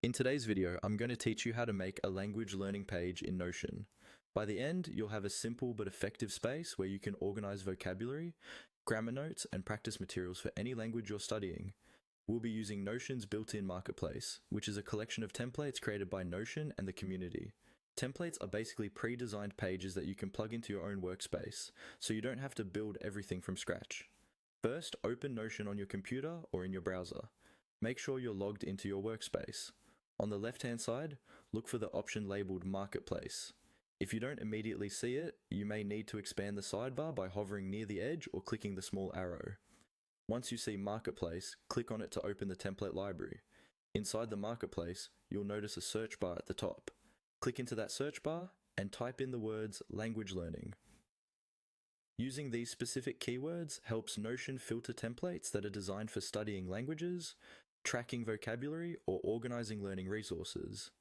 In today's video, I'm going to teach you how to make a language learning page in Notion. By the end, you'll have a simple but effective space where you can organize vocabulary, grammar notes, and practice materials for any language you're studying. We'll be using Notion's built-in marketplace, which is a collection of templates created by Notion and the community. Templates are basically pre-designed pages that you can plug into your own workspace, so you don't have to build everything from scratch. First, open Notion on your computer or in your browser. Make sure you're logged into your workspace. On the left-hand side, look for the option labeled Marketplace. If you don't immediately see it, you may need to expand the sidebar by hovering near the edge or clicking the small arrow. Once you see Marketplace, click on it to open the template library. Inside the Marketplace, you'll notice a search bar at the top. Click into that search bar and type in the words language learning. Using these specific keywords helps Notion filter templates that are designed for studying languages, tracking vocabulary, or organizing learning resources.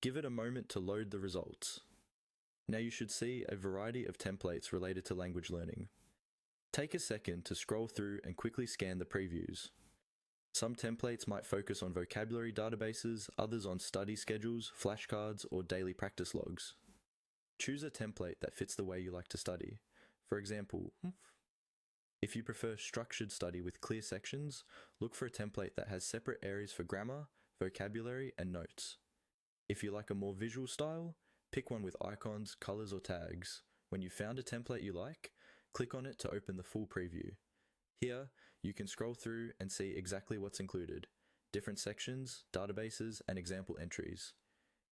Give it a moment to load the results. Now you should see a variety of templates related to language learning. Take a second to scroll through and quickly scan the previews. Some templates might focus on vocabulary databases, others on study schedules, flashcards, or daily practice logs. Choose a template that fits the way you like to study. For example, if you prefer structured study with clear sections, look for a template that has separate areas for grammar, vocabulary, and notes. If you like a more visual style, pick one with icons, colors, or tags. When you've found a template you like, click on it to open the full preview. Here, you can scroll through and see exactly what's included, different sections, databases, and example entries.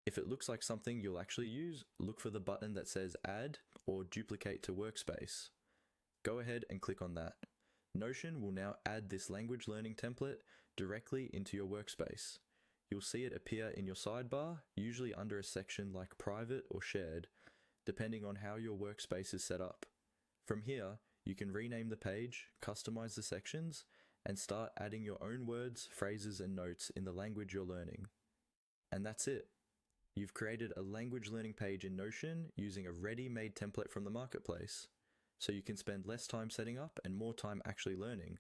If it looks like something you'll actually use, look for the button that says Add or Duplicate to Workspace. Go ahead and click on that. Notion will now add this language learning template directly into your workspace. You'll see it appear in your sidebar, usually under a section like Private or Shared, depending on how your workspace is set up. From here, you can rename the page, customize the sections, and start adding your own words, phrases, and notes in the language you're learning. And that's it. You've created a language learning page in Notion using a ready-made template from the marketplace, so you can spend less time setting up and more time actually learning.